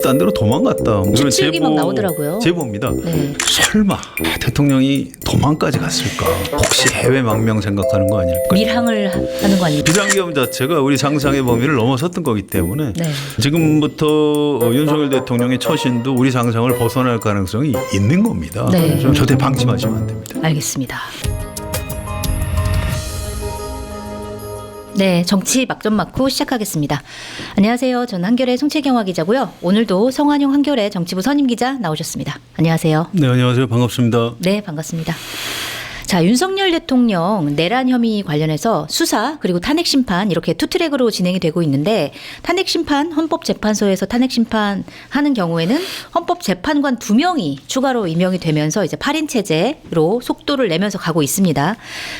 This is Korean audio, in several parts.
딴 데로 도망갔다. 집수육이 막 나오더라고요. 제보입니다. 네. 설마 대통령이 도망까지 갔을까? 혹시 해외 망명 생각하는 거 아닐까? 밀항을 하는 거 아닙니까? 비상계엄 자체가 우리 상상의 범위를 넘어섰던 거기 때문에 네. 지금부터 윤석열 대통령의 처신도 우리 상상을 벗어날 가능성이 있는 겁니다. 네. 좀 절대 방심하시면 안 됩니다. 알겠습니다. 네, 정치 막점 맞고 시작하겠습니다. 안녕하세요. 저는 한겨레 송채경화 기자고요. 오늘도 성환용 한겨레 정치부 선임 기자 나오셨습니다. 안녕하세요. 네, 안녕하세요. 반갑습니다. 네, 반갑습니다. 자, 윤석열 대통령 내란 혐의 관련해서 수사 그리고 탄핵 심판 이렇게 투 트랙으로 진행이 되고 있는데 탄핵 심판 헌법재판소에서 탄핵 심판하는 경우에는 헌법재판관 2명이 추가로 임명이 되면서 이제 8인 체제로 속도를 내면서 가고 있습니다.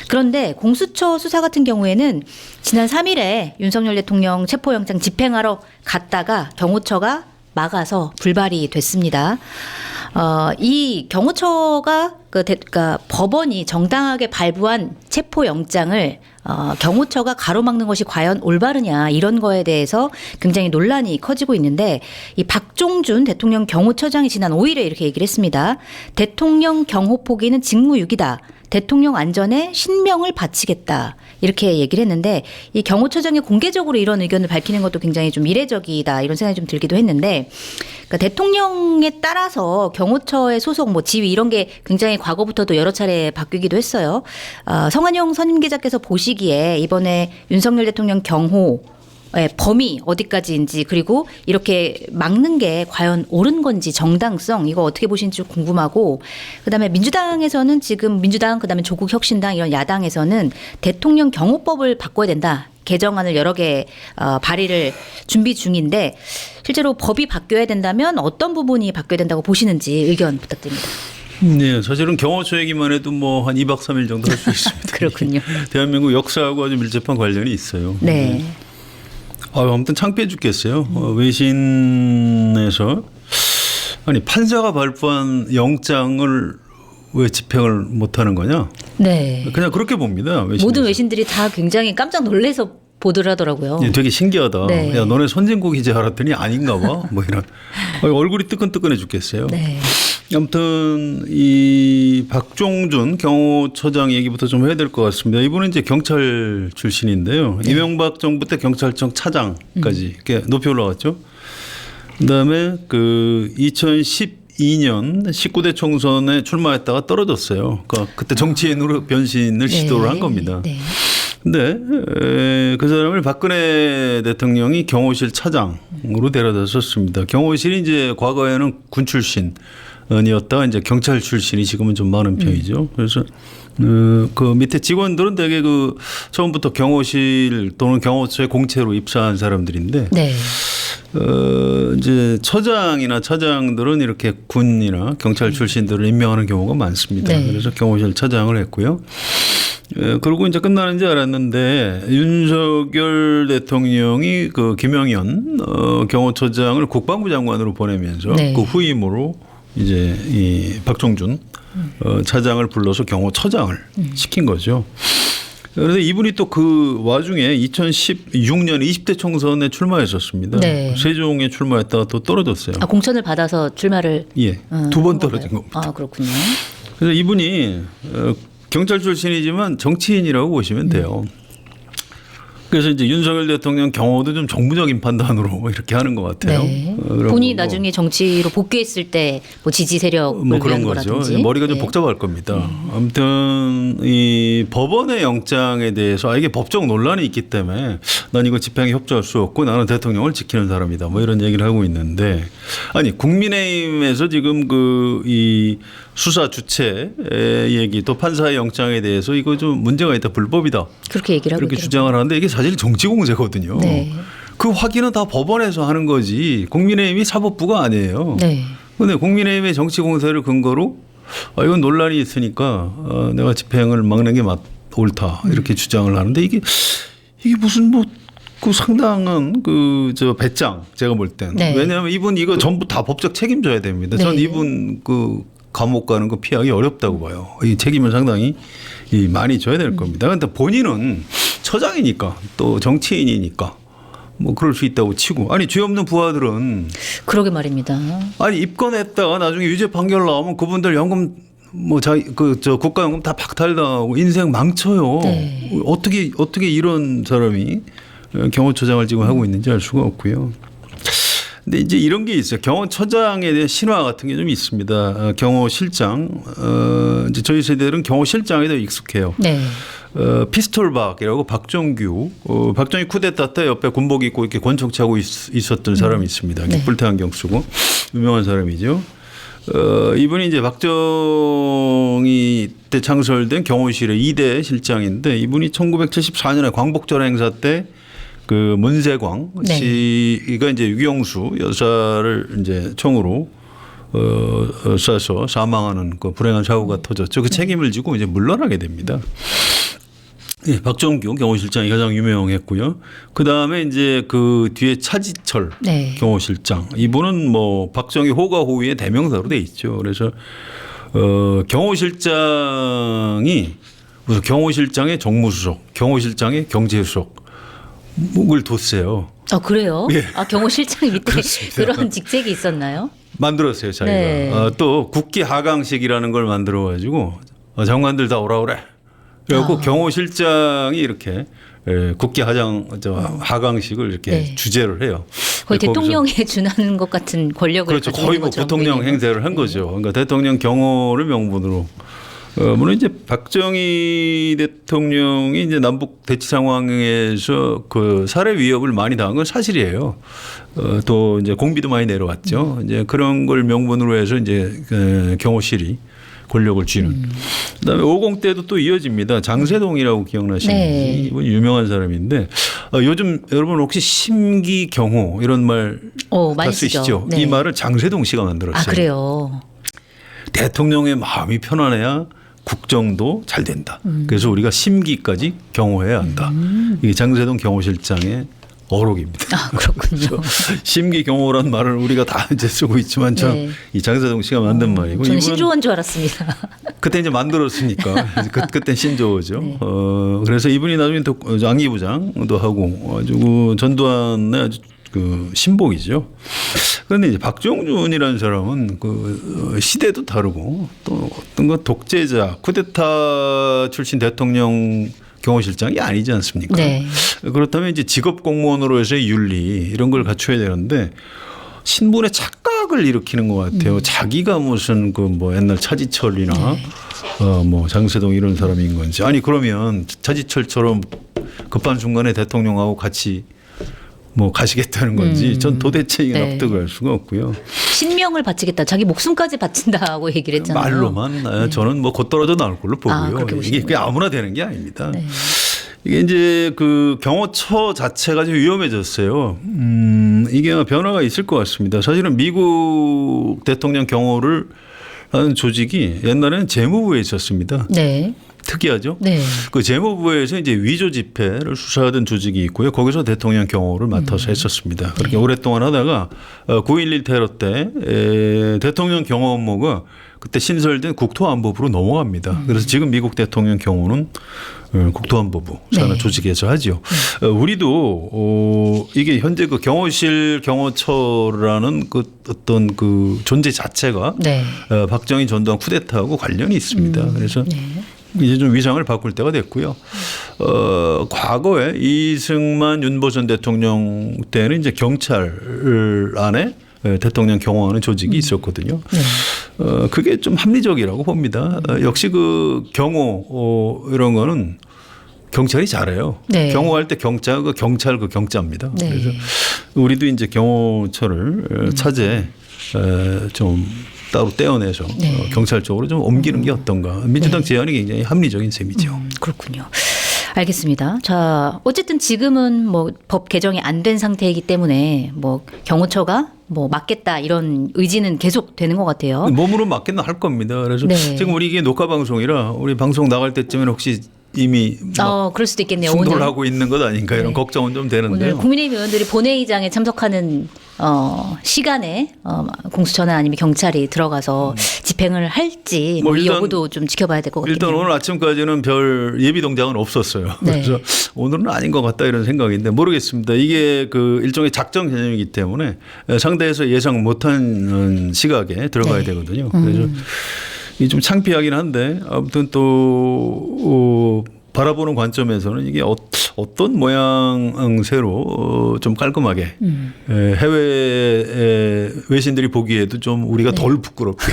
그런데 공수처 수사 같은 경우에는 지난 3일에 윤석열 대통령 체포영장 집행하러 갔다가 경호처가 막아서 불발이 됐습니다. 이 경호처가 그러니까 법원이 정당하게 발부한 체포영장을 경호처가 가로막는 것이 과연 올바르냐 이런 거에 대해서 굉장히 논란이 커지고 있는데 이 박종준 대통령 경호처장이 지난 5일에 이렇게 얘기를 했습니다. 대통령 경호 포기는 직무유기다. 대통령 안전에 신명을 바치겠다. 이렇게 얘기를 했는데 이 경호처장이 공개적으로 이런 의견을 밝히는 것도 굉장히 좀 이례적이다. 이런 생각이 좀 들기도 했는데 그러니까 대통령에 따라서 경호처의 소속 뭐 지위 이런 게 굉장히 과거부터도 여러 차례 바뀌기도 했어요. 성환용 선임 기자께서 보시기에 이번에 윤석열 대통령 경호 범위 어디까지인지 그리고 이렇게 막는 게 과연 옳은 건지 정당성 이거 어떻게 보시는지 궁금하고 그다음에 민주당에서는 지금 민주당 그다음에 조국혁신당 이런 야당에서는 대통령 경호법을 바꿔야 된다. 개정안을 여러 개 발의를 준비 중인데 실제로 법이 바뀌어야 된다면 어떤 부분이 바뀌어야 된다고 보시는지 의견 부탁드립니다. 네, 사실은 경호처 얘기만 해도 뭐 한 2박 3일 정도 할 수 있습니다. 그렇군요. 대한민국 역사하고 아주 밀접한 관련이 있어요. 네. 아무튼 창피해 죽겠어요. 외신에서 아니 판사가 발부한 영장을 왜 집행을 못하는 거냐? 네. 그냥 그렇게 봅니다. 외신에서. 모든 외신들이 다 굉장히 깜짝 놀라서 보도를 하더라고요. 예, 되게 신기하다. 네. 야, 너네 선진국이지 알았더니 아닌가 봐. 뭐 이런. 얼굴이 뜨끈뜨끈해 죽겠어요. 네. 아무튼 이 박종준 경호처장 얘기부터 좀 해야 될 것 같습니다. 이분은 이제 경찰 출신인데요. 네. 이명박 정부 때 경찰청 차장까지 이렇게 높이 올라갔죠. 그다음에 그 2012년 19대 총선에 출마했다가 떨어졌어요. 그러니까 그때 정치인으로 변신을 시도를 한 겁니다. 네. 근데 그 사람을 박근혜 대통령이 경호실 차장으로 데려다 줬습니다. 경호실이 이제 과거에는 군 출신이었다가 이제 경찰 출신이 지금은 좀 많은 편이죠. 그래서 그 밑에 직원들은 되게 그 처음부터 경호실 또는 경호처에 공채로 입사한 사람들인데 네. 이제 처장이나 차장들은 이렇게 군이나 경찰 출신들을 임명하는 경우가 많습니다. 네. 그래서 경호실 차장을 했고요. 그러고 이제 끝나는 줄 알았는데 윤석열 대통령이 그 김영현 경호처장을 국방부 장관으로 보내면서 네. 그 후임으로 이제 이 박종준 차장을 불러서 경호처장을 시킨 거죠. 그런데 이분이 또 그 와중에 2016년 20대 총선에 출마했었습니다. 네. 세종에 출마했다가 또 떨어졌어요. 아, 공천을 받아서 출마를 예, 2번 떨어진 겁니다. 아, 그렇군요. 그래서 이분이 경찰 출신이지만 정치인이라고 보시면 돼요. 그래서 이제 윤석열 대통령 경호도 좀 정무적인 판단으로 이렇게 하는 것 같아요. 네. 본인이 나중에 정치로 복귀했을 때 뭐 지지 세력을 뭐 위한 그런 거죠. 거라든지. 머리가 좀 네. 복잡할 겁니다. 아무튼 이 법원의 영장에 대해서 이게 법적 논란이 있기 때문에 난 이거 집행에 협조할 수 없고 나는 대통령을 지키는 사람이다. 뭐 이런 얘기를 하고 있는데 아니 국민의힘에서 지금 그 이 수사 주체 얘기 또 판사의 영장에 대해서 이거 좀 문제가 있다 불법이다. 그렇게 얘기를 하고 그렇게 있더라고요. 주장을 하는데 이게 사실 정치 공세거든요. 네. 그 확인은 다 법원에서 하는 거지 국민의힘이 사법부가 아니에요. 네. 그런데 국민의힘의 정치 공세를 근거로 이건 논란이 있으니까 내가 집행을 막는 게 옳다 이렇게 주장을 하는데 이게 무슨 뭐 그 상당한 그 저 배짱 제가 볼 땐. 네. 왜냐하면 이분 이거 전부 다 법적 책임져야 됩니다. 네. 전 이분 그 감옥 가는 거 피하기 어렵다고 봐요. 이 책임을 상당히 많이 져야 될 겁니다. 그런데 본인은 처장이니까 또 정치인이니까 뭐 그럴 수 있다고 치고 아니 죄 없는 부하들은 그러게 말입니다. 아니 입건했다가 나중에 유죄 판결 나오면 그분들 연금 뭐 저 국가연금 다 박탈당하고 인생 망쳐요. 네. 어떻게 이런 사람이 경호처장을 지금 하고 있는지 알 수가 없고요. 근데 이제 이런 게 있어요. 경호처장에 대한 신화 같은 게 좀 있습니다. 경호실장 이제 저희 세대들은 경호실장에 더 익숙해요. 네. 피스톨박이라고 박정규 쿠데타 때 옆에 군복 입고 이렇게 권총 차고 있었던 사람이 있습니다. 네. 뿔테 안경 쓰고 유명한 사람이죠. 이분이 이제 박정희 때 창설된 경호실의 2대 실장인데 이분이 1974년에 광복절 행사 때 그 문세광 네. 씨가 이제 유경수 여사를 이제 총으로 쏴서 사망하는 그 불행한 사고가 터졌죠. 그 책임을 지고 이제 물러나게 됩니다. 예, 박정규 경호실장이 가장 유명했고요. 그 다음에 이제 그 뒤에 차지철 네. 경호실장. 이분은 뭐 박정희 호가호위의 대명사로 돼 있죠. 그래서 경호실장이 무슨 경호실장의 정무수석, 경호실장의 경제수석 을 뒀어요. 아 그래요? 예. 아 경호실장 밑에 그렇습니다. 그런 직책이 있었나요? 만들었어요, 자기가. 네. 또 국기 하강식이라는 걸 만들어 가지고 장관들 다 오라 그래. 그래갖고 경호실장이 이렇게 국기 하강식을 이렇게 네. 주재를 해요. 거의 거기서 대통령에 준하는 것 같은 권력을 그렇죠. 가지고 거의 있는 뭐 것처럼 부통령 보이네요. 행세를 한 거죠. 그러니까 대통령 경호를 명분으로. 물론 이제 박정희 대통령이 이제 남북 대치 상황에서 그 살해 위협을 많이 당한 건 사실이에요. 또 이제 공비도 많이 내려왔죠. 이제 그런 걸 명분으로 해서 이제 경호실이 권력을 쥐는. 그다음에 50 때도 또 이어집니다. 장세동이라고 기억나시는지 네. 이분 유명한 사람인데 요즘 여러분 혹시 심기경호 이런 말 다 많이 쓰죠. 쓰시죠? 네. 이 말을 장세동 씨가 만들었어요. 아 그래요. 대통령의 마음이 편안해야 국정도 잘 된다. 그래서 우리가 심기까지 경호해야 한다. 이게 장세동 경호실장의 어록입니다. 아 그렇군요. 심기 경호란 말을 우리가 다 이제 쓰고 있지만 참 네. 이 장세동 씨가 만든 말이고 저는 이분은 신조어인 줄 알았습니다. 그때 이제 만들었으니까 그때 신조어죠. 네. 그래서 이분이 나중에 또 안기부장도 하고 아주 전두환의 아주 그 신복이죠. 그런데 이제 박정준이라는 사람은 그 시대도 다르고 또 어떤 거 독재자 쿠데타 출신 대통령 경호실장이 아니지 않습니까? 네. 그렇다면 이제 직업 공무원으로서의 윤리 이런 걸 갖춰야 되는데 신분의 착각을 일으키는 것 같아요. 자기가 무슨 그 뭐 옛날 차지철이나 뭐 장세동 이런 사람인 건지 아니 그러면 차지철처럼 급한 순간에 대통령하고 같이 뭐 가시겠다는 건지 전 도대체 이게 네. 납득을 할 수가 없고요. 신명을 바치겠다. 자기 목숨까지 바친다고 얘기를 했잖아요. 말로만 저는 뭐 곧 떨어져 나올 걸로 보고요. 그렇게 이게 보시는군요. 그냥 아무나 되는 게 아닙니다. 네. 이게 이제 그 경호처 자체가 좀 위험해졌어요. 이게 변화가 있을 것 같습니다. 사실은 미국 대통령 경호를 하는 조직이 옛날에는 재무부에 있었습니다. 네. 특이하죠. 네. 그 재무부에서 이제 위조 지폐를 수사하던 조직이 있고요. 거기서 대통령 경호를 맡아서 했었습니다. 그렇게 오랫동안 하다가 9.11 테러 때 대통령 경호 업무가 그때 신설된 국토안보부로 넘어갑니다. 그래서 지금 미국 대통령 경호는 국토안보부 산하 네. 조직에서 하죠. 우리도 이게 현재 그 경호실 경호처라는 그 어떤 그 존재 자체가 네. 박정희 전두환 쿠데타하고 관련이 있습니다. 그래서 네. 이제 좀 위상을 바꿀 때가 됐고요. 과거에 이승만 윤보선 대통령 때는 이제 경찰 안에 대통령 경호하는 조직이 있었거든요. 네. 그게 좀 합리적이라고 봅니다. 역시 그 경호 이런 거는 경찰이 잘해요. 네. 경호할 때 경찰 그 경자입니다. 네. 그래서 우리도 이제 경호처를 차제 좀 따로 떼어내서 네. 경찰 쪽으로 좀 옮기는 게 어떤가. 민주당 네. 제안이 굉장히 합리적인 셈이죠. 그렇군요. 알겠습니다. 자, 어쨌든 지금은 뭐 법 개정이 안 된 상태이기 때문에 뭐 경호처가 뭐 맡겠다 이런 의지는 계속 되는 것 같아요. 몸으로 맡기는 할 겁니다. 그래서 네. 지금 우리 이게 녹화 방송이라 우리 방송 나갈 때쯤엔 혹시 이미 그럴 수도 있겠네요. 충돌을 오늘 하고 있는 것 아닌가 이런 네. 걱정은 좀 오늘 되는데요. 국민의힘 의원들이 본회의장에 참석하는 시간에 공수처나 아니면 경찰이 들어가서 집행을 할지 뭐 이 일단- 여부도 좀 지켜봐야 될 것 같긴 일단 해요. 오늘 아침까지는 별 예비 동작은 없었어요. 네. 그래서 오늘은 아닌 것 같다 이런 생각인데 모르겠습니다. 이게 그 일종의 작전 개념이기 때문에 상대에서 예상 못한 시각에 들어가야 네. 되거든요. 그래서 이게 좀 창피하긴 한데 아무튼 또 바라보는 관점에서는 이게 어떤 모양새로 좀 깔끔하게 해외 외신들이 보기에도 좀 우리가 덜 부끄럽게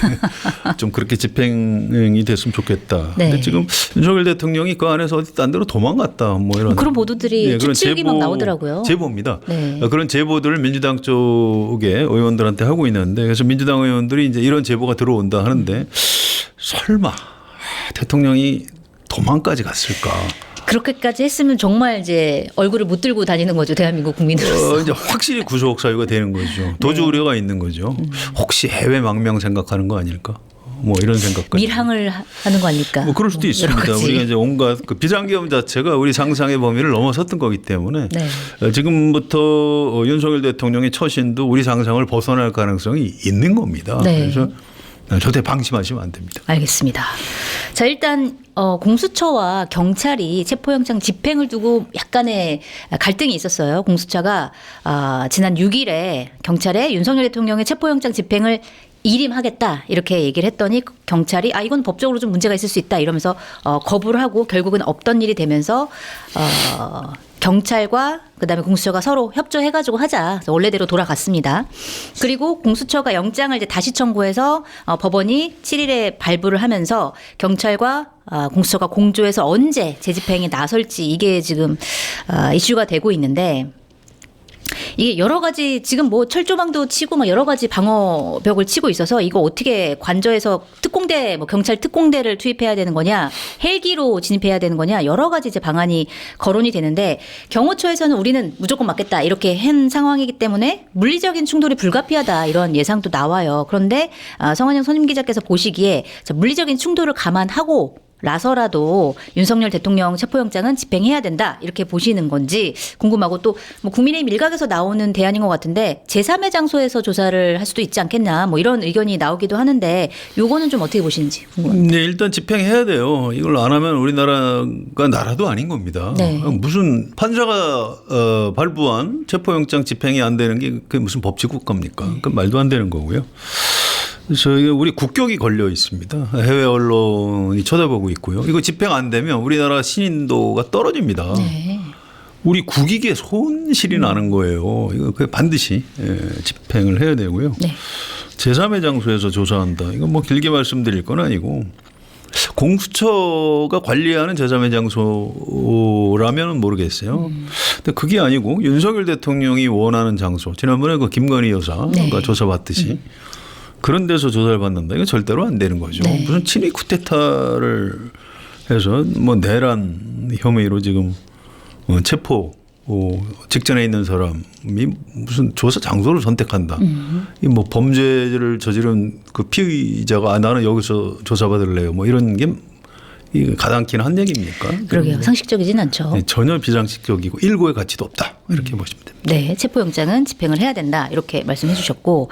좀 그렇게 집행이 됐으면 좋겠다. 네. 근데 지금 윤석열 대통령이 그 안에서 어디 딴 데로 도망갔다 뭐 이런 그런 보도들이 그런 추측이 막 나오더라고요. 제보입니다. 네. 그런 제보들을 민주당 쪽에 의원들한테 하고 있는데 그래서 민주당 의원들이 이제 이런 제보가 들어온다 하는데 설마 대통령이 도망까지 갔을까? 그렇게까지 했으면 정말 이제 얼굴을 못 들고 다니는 거죠, 대한민국 국민으로서. 이제 확실히 구속 사유가 되는 거죠. 도주 우려가 있는 거죠. 혹시 해외 망명 생각하는 거 아닐까? 뭐 이런 생각까지. 밀항을 하는 거 아닐까? 뭐 그럴 수도 여러 있습니다. 가지. 우리가 이제 온갖 그 비상계엄 자체가 우리 상상의 범위를 넘어섰던 거기 때문에 네. 지금부터 윤석열 대통령의 처신도 우리 상상을 벗어날 가능성이 있는 겁니다. 네. 그래서 절대 방심하시면 안 됩니다. 알겠습니다. 자, 일단 공수처와 경찰이 체포영장 집행을 두고 약간의 갈등이 있었어요. 공수처가 지난 6일에 경찰에 윤석열 대통령의 체포영장 집행을 일임하겠다 이렇게 얘기를 했더니 경찰이 이건 법적으로 좀 문제가 있을 수 있다 이러면서 거부를 하고 결국은 없던 일이 되면서 경찰과 그다음에 공수처가 서로 협조해가지고 하자. 그래서 원래대로 돌아갔습니다. 그리고 공수처가 영장을 이제 다시 청구해서 법원이 7일에 발부를 하면서 경찰과 공수처가 공조해서 언제 재집행에 나설지 이게 지금 이슈가 되고 있는데. 이게 여러 가지 지금 뭐 철조망도 치고 막 여러 가지 방어벽을 치고 있어서 이거 어떻게 관저에서 특공대 뭐 경찰 특공대를 투입해야 되는 거냐 헬기로 진입해야 되는 거냐 여러 가지 이제 방안이 거론이 되는데 경호처에서는 우리는 무조건 맞겠다 이렇게 한 상황이기 때문에 물리적인 충돌이 불가피하다 이런 예상도 나와요. 그런데 성한영 선임 기자께서 보시기에 물리적인 충돌을 감안하고 라서라도 윤석열 대통령 체포영장은 집행해야 된다 이렇게 보시는 건지 궁금하고 또 뭐 국민의힘 일각에서 나오는 대안인 것 같은데 제3의 장소에서 조사를 할 수도 있지 않겠나 뭐 이런 의견이 나오기도 하는데 요거는 좀 어떻게 보시는지 궁금합니다. 네, 일단 집행해야 돼요. 이걸 안 하면 우리나라가 나라도 아닌 겁니다. 네. 무슨 판사가 발부한 체포영장 집행이 안 되는 게 그게 무슨 법치국가입니까? 그 말도 안 되는 거고요. 그래서 우리 국격이 걸려 있습니다. 해외 언론이 쳐다보고 있고요. 이거 집행 안 되면 우리나라 신인도가 떨어집니다. 네. 우리 국익에 손실이 나는 거예요. 이거 반드시 집행을 해야 되고요. 네. 제3의 장소에서 조사한다. 이건 뭐 길게 말씀드릴 건 아니고 공수처가 관리하는 제3의 장소라면 모르겠어요. 근데 그게 아니고 윤석열 대통령이 원하는 장소. 지난번에 그 김건희 여사가 네. 조사받듯이 그런 데서 조사를 받는다. 이건 절대로 안 되는 거죠. 네. 무슨 친위 쿠데타를 해서 뭐 내란 혐의로 지금 체포 직전에 있는 사람이 무슨 조사 장소를 선택한다. 이 뭐 범죄를 저지른 그 피의자가 나는 여기서 조사받을래요. 뭐 이런 게 이 가당키는 한 얘기입니까? 그러게요. 상식적이진 않죠. 네, 전혀 비상식적이고 일고의 가치도 없다. 이렇게 보시면 됩니다. 네, 체포영장은 집행을 해야 된다 이렇게 말씀해 주셨고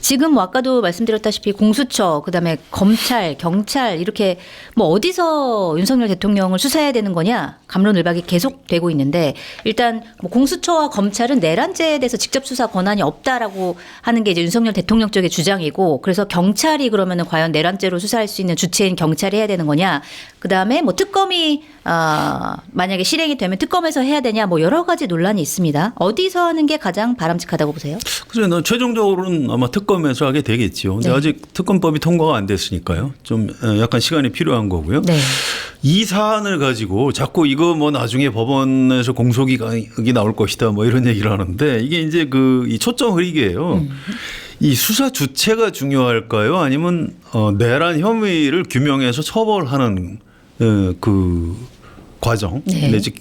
지금 뭐 아까도 말씀드렸다시피 공수처 그다음에 검찰 경찰 이렇게 뭐 어디서 윤석열 대통령을 수사해야 되는 거냐 갑론을박이 계속되고 있는데 일단 뭐 공수처와 검찰은 내란죄에 대해서 직접 수사 권한이 없다라고 하는 게 이제 윤석열 대통령 쪽의 주장이고 그래서 경찰이 그러면은 과연 내란죄로 수사할 수 있는 주체인 경찰이 해야 되는 거냐 그다음에 뭐 특검이 만약에 실행이 되면 특검에서 해야 되냐 뭐 여러 가지 논란이 있습니다. 어디서 하는 게 가장 바람직하다고 보세요? 그래서 최종적으로는 아마 특검에서 하게 되겠죠. 근데 네. 아직 특검법이 통과가 안 됐으니까요. 좀 약간 시간이 필요한 거고요. 네. 이 사안을 가지고 자꾸 이거 뭐 나중에 법원에서 공소기이 나올 것이다 뭐 이런 얘기를 하는데 이게 이제 이 초점 흐리기예요. 이 수사 주체가 중요할까요? 아니면 내란 혐의를 규명해서 처벌하는 그 과정 네. 내지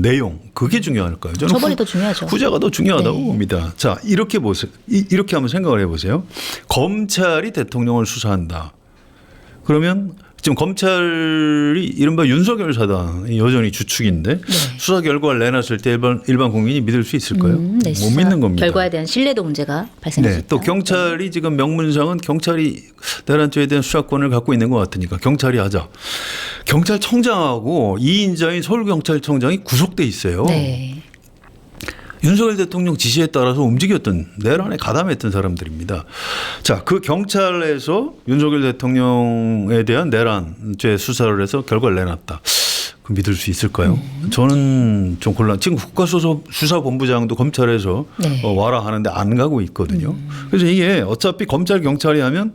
내용 그게 중요할까요? 저는 처벌이 더 중요하죠. 후자가 더 중요하다고 네. 봅니다. 자 이렇게 보세요. 이렇게 한번 생각을 해보세요. 검찰이 대통령을 수사한다. 그러면 지금 검찰이 이른바 윤석열 사단이 여전히 주축인데 수사 결과를 내놨을 때 일반 국민이 믿을 수 있을까요? 네, 못 믿는 겁니다. 결과에 대한 신뢰도 문제가 발생할 수 네, 있다. 또 경찰이 지금 명문상은 경찰이 내란죄에 대한 수사권을 갖고 있는 것 같으니까 경찰이 하자. 경찰청장하고 2인자인 서울경찰청장이 구속돼 있어요. 네. 윤석열 대통령 지시에 따라서 움직였던 내란에 가담했던 사람들입니다. 자, 그 경찰에서 윤석열 대통령에 대한 내란죄 수사를 해서 결과를 내놨다. 그 믿을 수 있을까요? 저는 좀 곤란. 지금 국가수사본부장도 검찰에서 네. 와라 하는데 안 가고 있거든요. 그래서 이게 어차피 검찰 경찰이 하면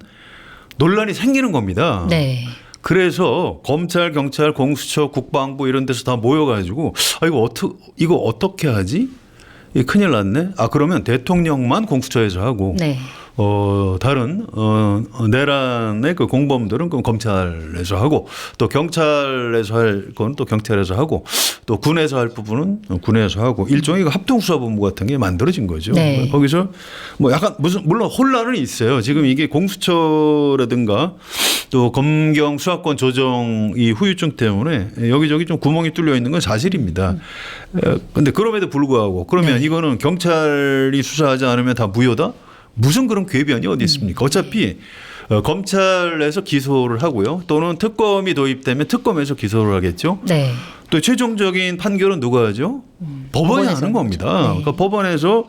논란이 생기는 겁니다. 네. 그래서 검찰, 경찰, 공수처, 국방부 이런 데서 다 모여가지고 이거 어떻게 하지? 이 큰일 났네. 그러면 대통령만 공수처에서 하고 네. 다른 내란의 그 공범들은 그럼 검찰에서 하고 또 경찰에서 할 건 또 경찰에서 하고 또 군에서 할 부분은 군에서 하고 일종의 합동수사본부 같은 게 만들어진 거죠. 네. 거기서 뭐 약간 물론 혼란은 있어요. 지금 이게 공수처라든가 또 검경 수사권 조정 이 후유증 때문에 여기저기 좀 구멍이 뚫려 있는 건 사실입니다. 그런데 그럼에도 불구하고 그러면 이거는 경찰이 수사하지 않으면 다 무효다? 무슨 그런 궤변이 어디 있습니까? 어차피 검찰에서 기소를 하고요. 또는 특검이 도입되면 특검에서 기소를 하겠죠. 네. 또 최종적인 판결은 누가 하죠? 법원이 하는 겁니다. 네. 그러니까 법원에서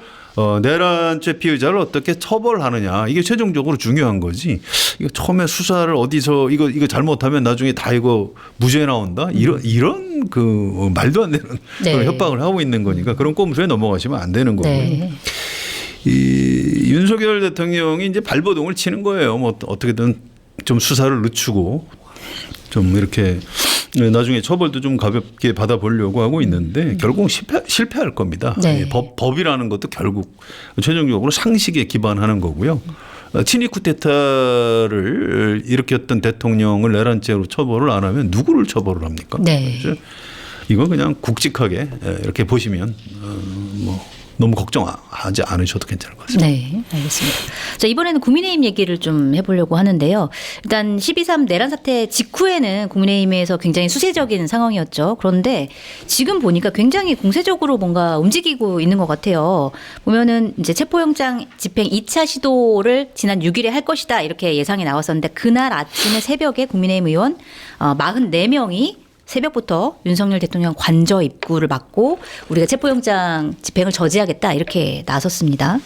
내란죄 피의자를 어떻게 처벌하느냐 이게 최종적으로 중요한 거지. 이거 처음에 수사를 어디서 이거 잘못하면 나중에 다 이거 무죄 나온다 이런 그 말도 안 되는 네. 그런 협박을 하고 있는 거니까 그런 꼼수에 넘어가시면 안 되는 거고요. 네. 이 윤석열 대통령이 이제 발버둥을 치는 거예요. 뭐 어떻게든 좀 수사를 늦추고 좀 이렇게 나중에 처벌도 좀 가볍게 받아보려고 하고 있는데 결국 실패할 겁니다. 네. 법이라는 것도 결국 최종적으로 상식에 기반하는 거고요. 친위 쿠데타를 일으켰던 대통령을 내란죄로 처벌을 안 하면 누구를 처벌을 합니까? 네. 그렇죠? 이건 그냥 굵직하게 이렇게 보시면 뭐 너무 걱정하지 않으셔도 괜찮을 것 같습니다. 네, 알겠습니다. 자, 이번에는 국민의힘 얘기를 좀 해보려고 하는데요. 일단 12.3 내란 사태 직후에는 국민의힘에서 굉장히 수세적인 상황이었죠. 그런데 지금 보니까 굉장히 공세적으로 뭔가 움직이고 있는 것 같아요. 보면은 이제 체포영장 집행 2차 시도를 지난 6일에 할 것이다 이렇게 예상이 나왔었는데 그날 아침에 새벽에 국민의힘 의원 44명이 새벽부터 윤석열 대통령 관저 입구를 막고 우리가 체포영장 집행을 저지하겠다 이렇게 나섰습니다.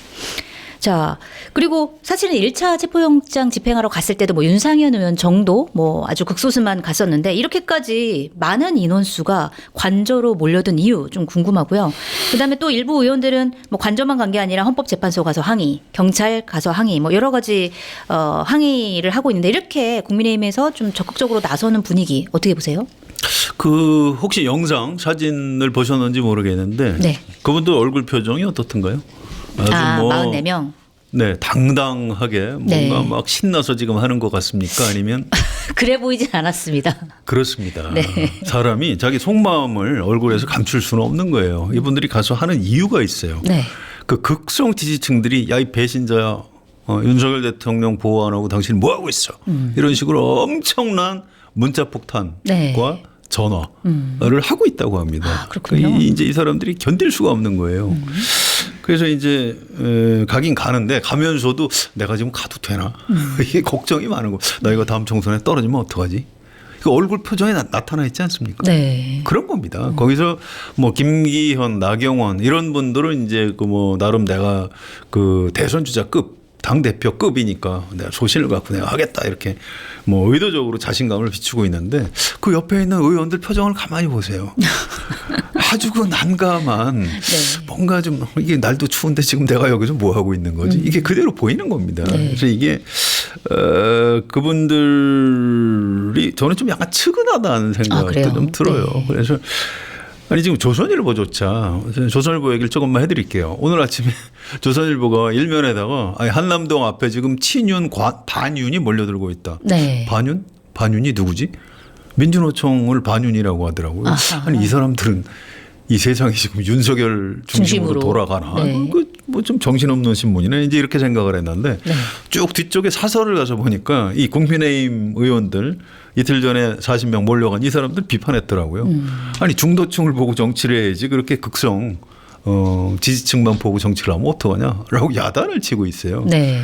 자, 그리고 사실은 1차 체포영장 집행하러 갔을 때도 뭐 윤상현 의원 정도 뭐 아주 극소수만 갔었는데 이렇게까지 많은 인원수가 관저로 몰려든 이유 좀 궁금하고요. 그다음에 또 일부 의원들은 뭐 관저만 간 게 아니라 헌법재판소 가서 항의, 경찰 가서 항의 뭐 여러 가지 항의를 하고 있는데 이렇게 국민의힘에서 좀 적극적으로 나서는 분위기 어떻게 보세요? 그 혹시 영상 사진을 보셨는지 모르겠는데 네. 그분들 얼굴 표정이 어떻던가요? 아주 44명. 네, 당당하게 뭔가 네. 막 신나서 지금 하는 것 같습니까? 아니면 그래 보이진 않았습니다. 그렇습니다. 네. 사람이 자기 속마음을 얼굴에서 감출 수는 없는 거예요. 이분들이 가서 하는 이유가 있어요. 네. 그 극성 지지층들이 야 이 배신자야 윤석열 대통령 보호 안 하고 당신 뭐 하고 있어? 이런 식으로 엄청난 문자 폭탄과 네. 전화를 하고 있다고 합니다. 그렇군요. 이제 이 사람들이 견딜 수가 없는 거예요. 그래서 이제 가긴 가는데 가면서도 내가 지금 가도 되나? 이게 걱정이 많은 거. 나 이거 다음 총선에 떨어지면 어떡하지? 그 얼굴 표정에 나타나 있지 않습니까? 네. 그런 겁니다. 거기서 뭐 김기현, 나경원 이런 분들은 이제 그 뭐 나름 내가 그 대선 주자급 당 대표급이니까 내가 소신을 갖고 내가 하겠다 이렇게 뭐 의도적으로 자신감을 비추고 있는데 그 옆에 있는 의원들 표정을 가만히 보세요. 아주 그 난감한 네. 뭔가 좀 이게 날도 추운데 지금 내가 여기서 뭐 하고 있는 거지? 이게 그대로 보이는 겁니다. 네. 그래서 이게 그분들이 저는 좀 약간 측은하다는 생각도 그래요? 좀 들어요. 네. 그래서 아니 지금 조선일보조차 조선일보 얘기를 조금만 해드릴게요. 오늘 아침에 조선일보가 일면에다가 아니 한남동 앞에 지금 친윤 반윤이 몰려들고 있다. 네. 반윤? 반윤이 누구지? 민주노총을 반윤이라고 하더라고요. 아하. 아니 이 사람들은 이 세상이 지금 윤석열 중심으로 돌아가나? 네. 뭐 좀 정신없는 신문이네. 이제 이렇게 생각을 했는데 네. 쭉 뒤쪽에 사설을 가서 보니까 이 국민의힘 의원들 이틀 전에 40명 몰려간 이 사람들 비판했더라고요. 아니 중도층을 보고 정치를 해야지 그렇게 극성 지지층만 보고 정치를 하면 어떡하냐라고 야단을 치고 있어요. 네.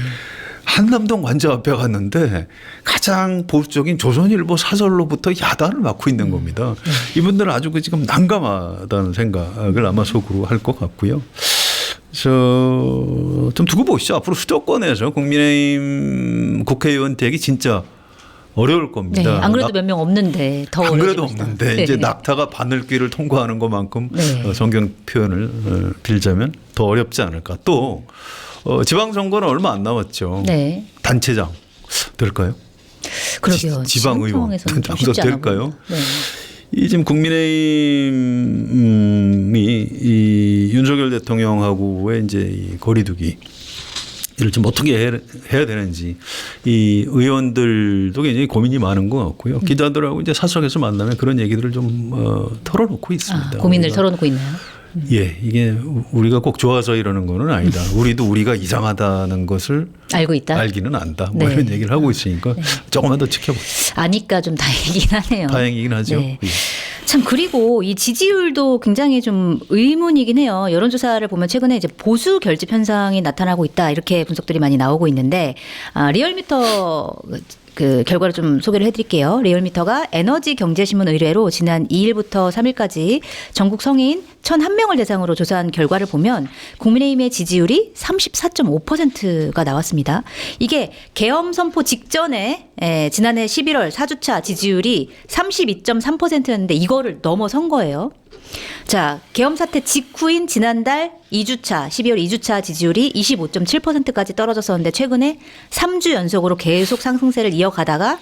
한남동 관저 앞에 갔는데 가장 보수적인 조선일보 사설로부터 야단을 맞고 있는 겁니다. 이분들은 아주 지금 난감하다는 생각을 아마 속으로 할 것 같고요. 좀 두고 보시죠. 앞으로 수도권에서 국민의힘 국회의원 되기 진짜 어려울 겁니다. 네. 안 그래도 몇 명 없는데 더 안 그래도 어려워집니다. 없는데 네. 이제 낙타가 바늘길을 통과하는 것만큼 네. 성경 표현을 빌자면 더 어렵지 않을까. 또 지방선거는 얼마 안 남았죠. 네. 단체장 될까요? 그러게요. 지방의원 지방 상황에서는 좀 쉽지 않아 될까요? 보여요. 네. 이 지금 국민의힘이 이 윤석열 대통령하고의 이제 이 거리두기 이를 좀 어떻게 해야 되는지 이 의원들도 굉장히 고민이 많은 것 같고요. 기자들하고 이제 사석에서 만나면 그런 얘기들을 좀 털어놓고 있습니다. 고민을 우리가 털어놓고 있나요? 예, 이게 우리가 꼭 좋아서 이러는 거는 아니다. 우리도 우리가 이상하다는 것을 알고 있다. 알기는 안다. 뭐 네. 이런 얘기를 하고 있으니까 조금만 더 지켜보죠. 아니까 좀 다행이긴 하네요. 다행이긴 하죠. 네. 예. 참 그리고 이 지지율도 굉장히 좀 의문이긴 해요. 여론조사를 보면 최근에 이제 보수 결집 현상이 나타나고 있다 이렇게 분석들이 많이 나오고 있는데 리얼미터 그 결과를 좀 소개를 해드릴게요. 리얼미터가 에너지 경제신문 의뢰로 지난 2일부터 3일까지 전국 성인 1,001명을 대상으로 조사한 결과를 보면 국민의힘의 지지율이 34.5%가 나왔습니다. 이게 계엄 선포 직전에 지난해 11월 4주차 지지율이 32.3%였는데 이거를 넘어선 거예요. 자, 계엄 사태 직후인 지난달 2주차, 12월 2주차 지지율이 25.7%까지 떨어졌었는데 최근에 3주 연속으로 계속 상승세를 이어가다가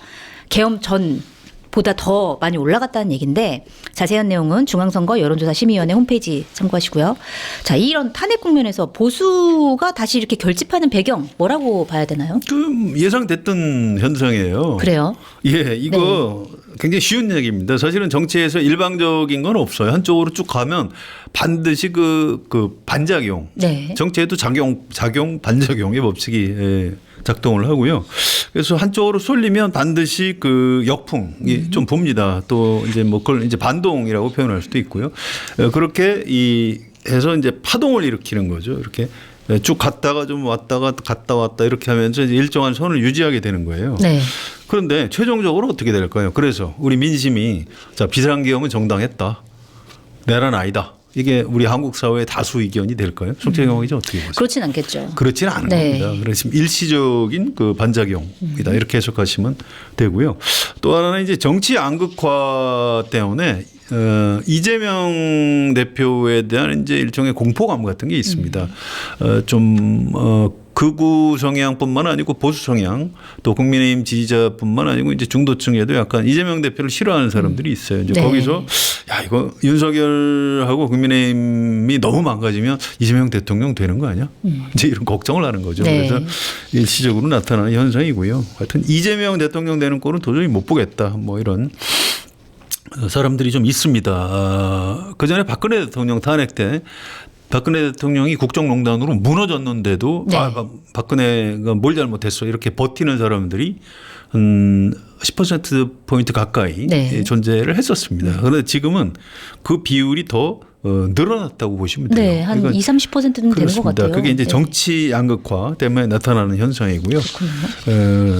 계엄 전보다 더 많이 올라갔다는 얘기인데 자세한 내용은 중앙선거 여론조사 심의위원회 홈페이지 참고하시고요. 자, 이런 탄핵 국면에서 보수가 다시 이렇게 결집하는 배경 뭐라고 봐야 되나요? 좀 예상됐던 현상이에요. 그래요? 예, 이거 굉장히 쉬운 얘기입니다. 사실은 정치에서 일방적인 건 없어요. 한쪽으로 쭉 가면 반드시 그 반작용, 네. 정치에도 작용, 반작용의 법칙이 작동을 하고요. 그래서 한쪽으로 쏠리면 반드시 그 역풍이 좀 봅니다. 또 이제 뭐 그걸 이제 반동이라고 표현할 수도 있고요. 그렇게 해서 이제 파동을 일으키는 거죠. 이렇게 쭉 갔다가 좀 왔다가 갔다 왔다 이렇게 하면서 이제 일정한 선을 유지하게 되는 거예요. 네. 그런데 최종적으로 어떻게 될까요? 그래서 우리 민심이 자, 비상계엄은 정당했다. 내란 아니다. 이게 우리 한국 사회의 다수 의견이 될까요? 송채경 기자 어떻게 보세요? 그렇진 않겠죠. 그렇지는 않은 네. 겁니다. 그래서 지금 일시적인 그 반작용이다 이렇게 해석하시면 되고요. 또 하나는 이제 정치 양극화 때문에 이재명 대표에 대한 이제 일종의 공포감 같은 게 있습니다. 극우 성향뿐만 아니고 보수 성향 또 국민의힘 지지자뿐만 아니고 이제 중도층에도 약간 이재명 대표를 싫어하는 사람들이 있어요. 이제 네. 거기서 야 이거 윤석열하고 국민의힘이 너무 망가지면 이재명 대통령 되는 거 아니야? 이제 이런 걱정을 하는 거죠. 네. 그래서 일시적으로 나타나는 현상이고요. 하여튼 이재명 대통령 되는 꼴은 도저히 못 보겠다. 뭐 이런 사람들이 좀 있습니다. 그 전에 박근혜 대통령 탄핵 때 박근혜 대통령이 국정농단으로 무너졌는데도 네. 박근혜가 뭘 잘못했어 이렇게 버티는 사람들이 10%포인트 가까이 네. 존재를 했었습니다. 그런데 지금은 그 비율이 더 늘어났다고 보시면 돼요. 네, 한 20-30%는 되는 것 그렇습니다. 같아요. 그게 이제 네. 정치 양극화 때문에 나타나는 현상이고요.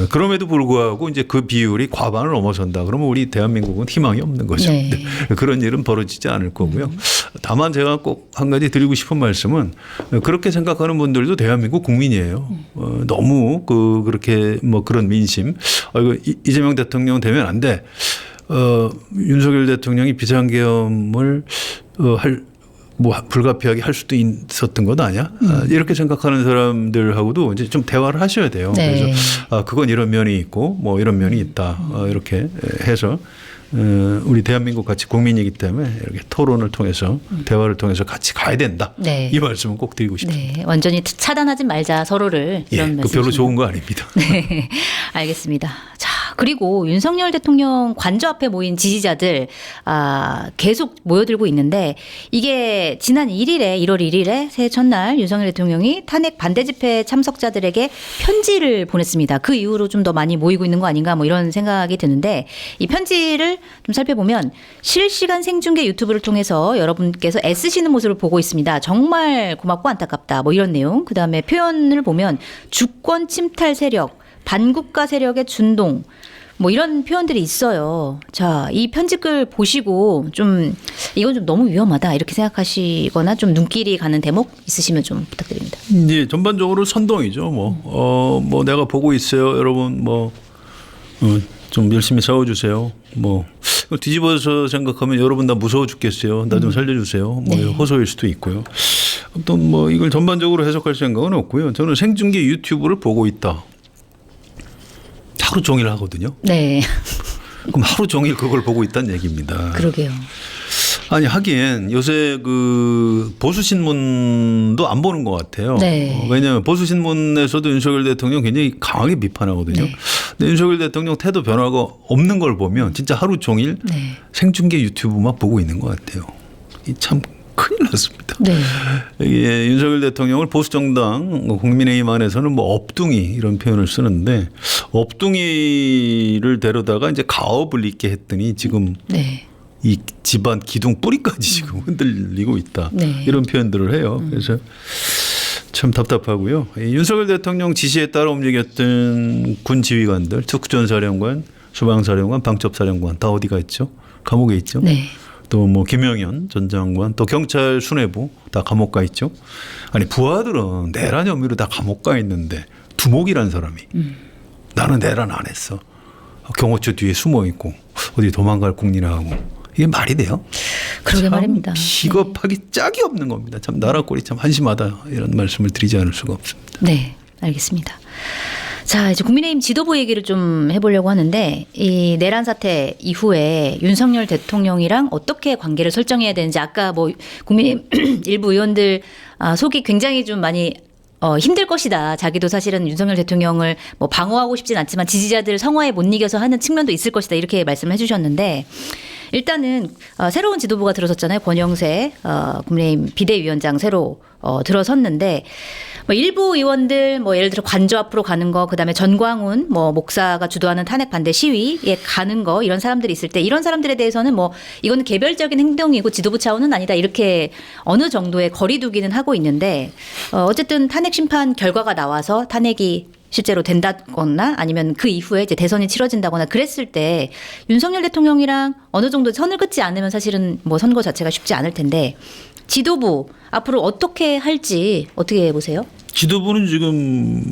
그럼에도 불구하고 이제 그 비율이 과반을 넘어선다. 그러면 우리 대한민국은 희망이 없는 거죠. 네. 그런 일은 벌어지지 않을 거고요. 다만 제가 꼭 한 가지 드리고 싶은 말씀은 그렇게 생각하는 분들도 대한민국 국민이에요. 너무 그렇게 뭐 그런 민심. 이거 이재명 대통령 되면 안 돼. 윤석열 대통령이 비상계엄을 불가피하게 할 수도 있었던 것 아니야? 이렇게 생각하는 사람들하고도 이제 좀 대화를 하셔야 돼요. 네. 그래서 그건 이런 면이 있고 뭐 이런 면이 있다. 이렇게 해서 우리 대한민국 같이 국민이기 때문에 이렇게 토론을 통해서 대화를 통해서 같이 가야 된다. 네. 이 말씀은 꼭 드리고 싶습니다. 네, 완전히 차단하지 말자 서로를 이런 예, 말씀. 별로 좋은 거 아닙니다. 네, 알겠습니다. 자, 그리고 윤석열 대통령 관저 앞에 모인 지지자들 계속 모여들고 있는데 이게 지난 1일에 1월 1일에 새해 첫날 윤석열 대통령이 탄핵 반대 집회 참석자들에게 편지를 보냈습니다. 그 이후로 좀 더 많이 모이고 있는 거 아닌가 뭐 이런 생각이 드는데 이 편지를 좀 살펴보면 실시간 생중계 유튜브를 통해서 여러분께서 애쓰시는 모습을 보고 있습니다. 정말 고맙고 안타깝다 뭐 이런 내용. 그다음에 표현을 보면 주권 침탈 세력, 반국가 세력의 준동 뭐 이런 표현들이 있어요. 자, 이 편집글 보시고 좀 이건 좀 너무 위험하다 이렇게 생각하시거나 좀 눈길이 가는 대목 있으시면 좀 부탁드립니다. 이제 전반적으로 선동이죠. 뭐 내가 보고 있어요, 여러분. 좀 열심히 싸워주세요. 뒤집어서 생각하면 여러분 나 무서워 죽겠어요. 나 좀 살려주세요. 네. 호소일 수도 있고요. 또 이걸 전반적으로 해석할 생각은 없고요. 저는 생중계 유튜브를 보고 있다. 하루 종일 하거든요. 네. 그럼 하루 종일 그걸 보고 있다는 얘기입니다. 그러게요. 아니 하긴 요새 그 보수 신문도 안 보는 것 같아요. 네. 왜냐하면 보수 신문에서도 윤석열 대통령 굉장히 강하게 비판하거든요. 네. 근데 윤석열 대통령 태도 변화가 없는 걸 보면 진짜 하루 종일 네. 생중계 유튜브만 보고 있는 것 같아요. 이 참 큰일 났습니다. 네. 이게 윤석열 대통령을 보수 정당 국민의힘 안에서는 업둥이 이런 표현을 쓰는데 업둥이를 데려다가 이제 가업을 잇게 했더니 지금 네. 이 집안 기둥 뿌리까지 지금 흔들리고 있다. 네. 이런 표현들을 해요. 그래서 참 답답하고요. 이 윤석열 대통령 지시에 따라 움직였던 군 지휘관들, 특전사령관, 수방사령관, 방첩사령관 다 어디가 있죠? 감옥에 있죠. 네. 또 김영현 전 장관, 또 경찰 수뇌부 다 감옥 가 있죠. 아니 부하들은 내란 혐의로 다 감옥 가 있는데 두목이라는 사람이 나는 내란 안 했어. 경호처 뒤에 숨어 있고 어디 도망갈 궁리나 하고 이게 말이 돼요? 그러게 말입니다. 비겁하기 짝이 없는 겁니다. 참 나라 꼴이 참 한심하다 이런 말씀을 드리지 않을 수가 없습니다. 네, 알겠습니다. 자, 이제 국민의힘 지도부 얘기를 좀 해보려고 하는데 이 내란 사태 이후에 윤석열 대통령이랑 어떻게 관계를 설정해야 되는지 아까 국민의힘 일부 의원들 속이 굉장히 좀 많이 힘들 것이다. 자기도 사실은 윤석열 대통령을 방어하고 싶진 않지만 지지자들 성화에 못 이겨서 하는 측면도 있을 것이다. 이렇게 말씀해 주셨는데 일단은 새로운 지도부가 들어섰잖아요. 권영세 국민의힘 비대위원장 새로 들어섰는데 일부 의원들 예를 들어 관저 앞으로 가는 거 그다음에 전광훈 목사가 주도하는 탄핵 반대 시위에 가는 거 이런 사람들이 있을 때 이런 사람들에 대해서는 이거는 개별적인 행동이고 지도부 차원은 아니다 이렇게 어느 정도의 거리두기는 하고 있는데 어쨌든 탄핵 심판 결과가 나와서 탄핵이 실제로 된다거나 아니면 그 이후에 이제 대선이 치러진다거나 그랬을 때 윤석열 대통령이랑 어느 정도 선을 긋지 않으면 사실은 선거 자체가 쉽지 않을 텐데 지도부 앞으로 어떻게 할지 어떻게 보세요? 지도부는 지금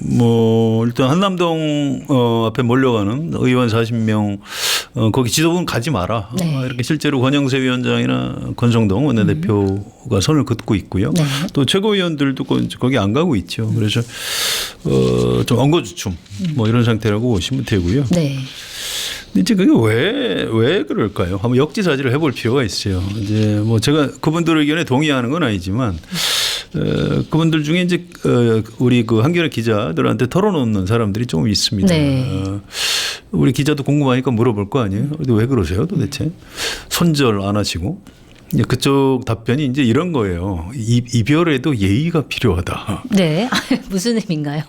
일단 한남동 앞에 몰려가는 의원 40명 거기 지도부는 가지 마라. 네. 이렇게 실제로 권영세 위원장이나 권성동 원내대표가 선을 긋고 있고요. 네. 또 최고위원들도 거기 안 가고 있죠. 그래서 좀 엉거주춤 이런 상태라고 보시면 되고요. 네. 이제 그게 왜 그럴까요? 한번 역지사지를 해볼 필요가 있어요. 이제 제가 그분들 의견에 동의하는 건 아니지만 그분들 중에 이제 우리 그 한겨레 기자들한테 털어놓는 사람들이 좀 있습니다. 네. 우리 기자도 궁금하니까 물어볼 거 아니에요? 왜 그러세요, 도대체? 손절 안 하시고. 그쪽 답변이 이제 이런 거예요. 이별에도 예의가 필요하다. 네. 무슨 의미인가요?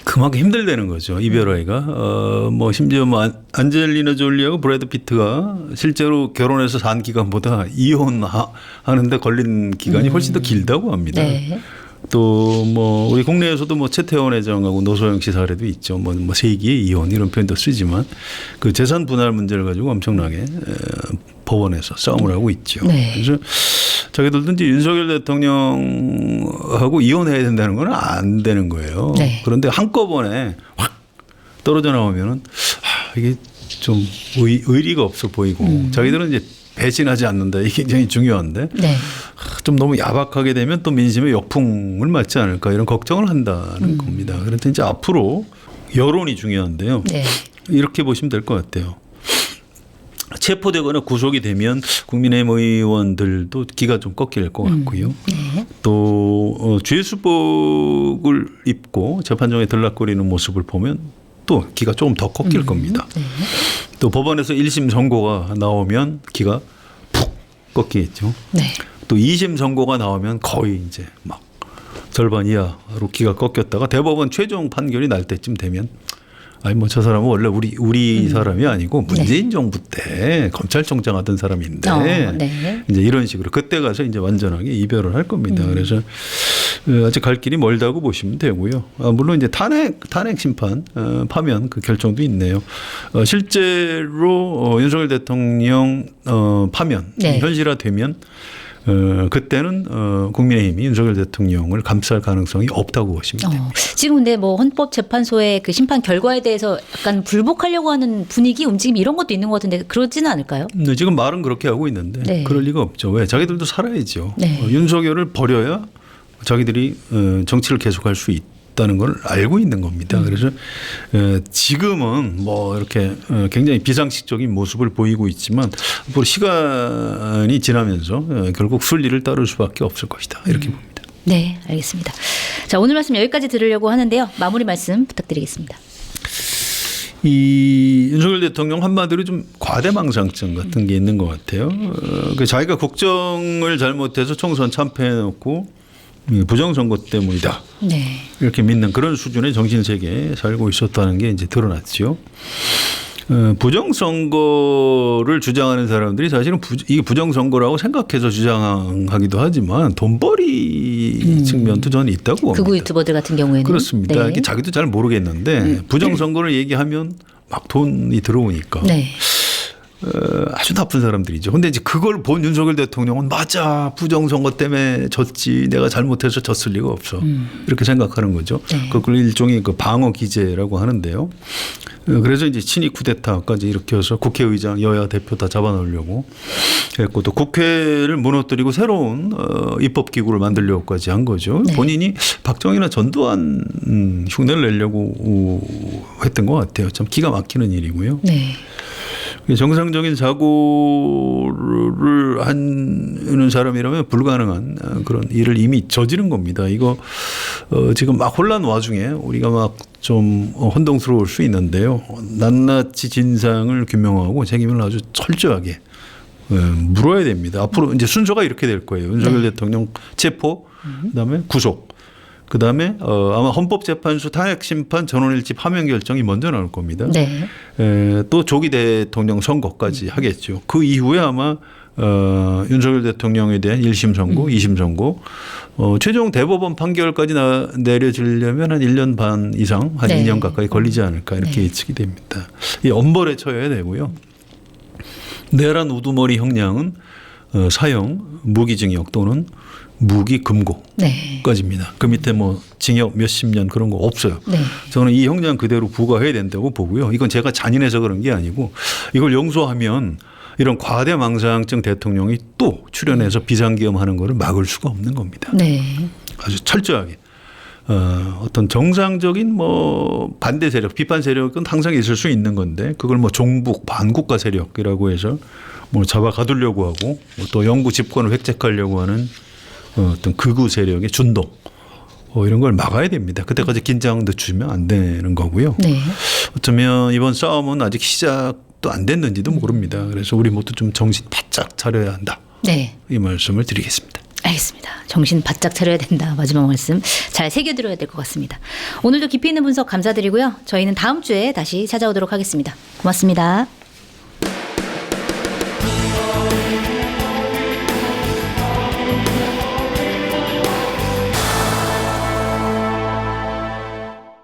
그만큼 힘들다는 거죠. 이별하기가. 심지어 안젤리나 졸리하고 브래드 피트가 실제로 결혼해서 산 기간보다 이혼하는데 걸린 기간이 훨씬 더 길다고 합니다. 네. 또 우리 국내에서도 최태원 회장하고 노소영 씨 사례도 있죠. 세기의 이혼 이런 표현도 쓰지만 그 재산 분할 문제를 가지고 엄청나게 법원에서 싸움을 하고 있죠. 네. 그래서 자기들도 이제 윤석열 대통령하고 이혼해야 된다는 건 안 되는 거예요. 네. 그런데 한꺼번에 확 떨어져 나오면은 이게 좀 의리가 없어 보이고 자기들은 이제 배신하지 않는다. 이게 굉장히 중요한데 네. 좀 너무 야박하게 되면 또 민심의 역풍을 맞지 않을까 이런 걱정을 한다는 겁니다. 그런데 이제 앞으로 여론이 중요한데요. 네. 이렇게 보시면 될 것 같아요. 체포되거나 구속이 되면 국민의힘 의원들도 기가 좀 꺾일 것 같고요. 네. 또 죄수복을 입고 재판정에 들락거리는 모습을 보면 또 기가 조금 더 꺾일 겁니다. 또 법원에서 1심 선고가 나오면 기가 푹 꺾이겠죠. 네. 또 2심 선고가 나오면 거의 이제 막 절반 이하로 기가 꺾였다가 대법원 최종 판결이 날 때쯤 되면 아니 뭐 저 사람은 원래 우리 사람이 아니고 문재인 정부 때 검찰총장 하던 사람인데 네. 이제 이런 식으로 그때 가서 이제 완전하게 이별을 할 겁니다. 그래서 아직 갈 길이 멀다고 보시면 되고요. 물론 이제 탄핵 심판 파면 그 결정도 있네요. 실제로 윤석열 대통령 파면 네. 현실화되면 그때는 국민의힘이 윤석열 대통령을 감쌀 가능성이 없다고 보시면 됩니다. 지금 근데 뭐 헌법재판소의 그 심판 결과에 대해서 약간 불복하려고 하는 분위기, 움직임 이런 것도 있는 것 같은데 그러지는 않을까요? 네, 지금 말은 그렇게 하고 있는데 네. 그럴 리가 없죠. 왜? 자기들도 살아야죠. 네. 윤석열을 버려야 자기들이 정치를 계속할 수 있다는 걸 알고 있는 겁니다. 그래서 지금은 뭐 이렇게 굉장히 비상식적인 모습을 보이고 있지만 앞으로 시간이 지나면서 결국 순리를 따를 수밖에 없을 것이다. 이렇게 봅니다. 네, 알겠습니다. 자, 오늘 말씀 여기까지 들으려고 하는데요. 마무리 말씀 부탁드리겠습니다. 이 윤석열 대통령 한마디로 좀 과대망상증 같은 게 있는 것 같아요. 자기가 국정을 잘못해서 총선 참패해놓고 부정선거 때문이다. 네. 이렇게 믿는 그런 수준의 정신세계에 살고 있었다는 게 이제 드러났죠. 부정선거를 주장하는 사람들이 사실은 이게 부정선거라고 생각해서 주장하기도 하지만 돈벌이 측면도 저는 있다고 봅니다. 극우 유튜버들 같은 경우에는. 그렇습니다. 네. 이게 자기도 잘 모르겠는데 부정선거를 얘기하면 막 돈이 들어오니까. 네. 아주 나쁜 사람들이죠. 근데 이제 그걸 본 윤석열 대통령은 맞아. 부정선거 때문에 졌지. 내가 잘못해서 졌을 리가 없어. 이렇게 생각하는 거죠. 네. 그걸 일종의 그 방어 기제라고 하는데요. 그래서 이제 친이 쿠데타까지 일으켜서 국회의장 여야 대표 다 잡아놓으려고 했고 또 국회를 무너뜨리고 새로운 입법기구를 만들려고까지 한 거죠. 네. 본인이 박정희나 전두환 흉내를 내려고 했던 것 같아요. 참 기가 막히는 일이고요. 네. 정상적인 사고를 하는 사람이라면 불가능한 그런 일을 이미 저지른 겁니다. 이거 지금 막 혼란 와중에 우리가 막 좀 혼동스러울 수 있는데요. 낱낱이 진상을 규명하고 책임을 아주 철저하게 물어야 됩니다. 앞으로 이제 순서가 이렇게 될 거예요. 윤석열 대통령 체포, 그다음에 구속. 그다음에 아마 헌법재판소 탄핵심판 전원일치 파면 결정이 먼저 나올 겁니다. 네. 또 조기 대통령 선거까지 하겠죠. 그 이후에 아마 윤석열 대통령에 대한 1심 선고, 2심 선고, 최종 대법원 판결까지 내려지려면 한 1년 반 이상, 한 네. 2년 가까이 걸리지 않을까 이렇게 예측이 됩니다. 이 엄벌에 처해야 되고요. 내란 우두머리 형량은 사형, 무기징역 또는 무기 금고까지입니다. 네. 그 밑에 뭐 징역 몇십 년 그런 거 없어요. 네. 저는 이 형량 그대로 부과해야 된다고 보고요. 이건 제가 잔인해서 그런 게 아니고 이걸 용서하면 이런 과대망상증 대통령이 또 출연해서 비상계엄하는 거를 막을 수가 없는 겁니다. 네. 아주 철저하게. 어떤 정상적인 뭐 반대 세력, 비판 세력은 항상 있을 수 있는 건데 그걸 뭐 종북 반국가 세력이라고 해서 뭐 잡아 가두려고 하고 또 영구 집권을 획책하려고 하는 어떤 극우 세력의 준동 이런 걸 막아야 됩니다. 그때까지 긴장 늦추면 안 되는 거고요. 네. 어쩌면 이번 싸움은 아직 시작도 안 됐는지도 모릅니다. 그래서 우리 모두 좀 정신 바짝 차려야 한다. 네. 이 말씀을 드리겠습니다. 알겠습니다. 정신 바짝 차려야 된다. 마지막 말씀 잘 새겨들어야 될 것 같습니다. 오늘도 깊이 있는 분석 감사드리고요. 저희는 다음 주에 다시 찾아오도록 하겠습니다. 고맙습니다.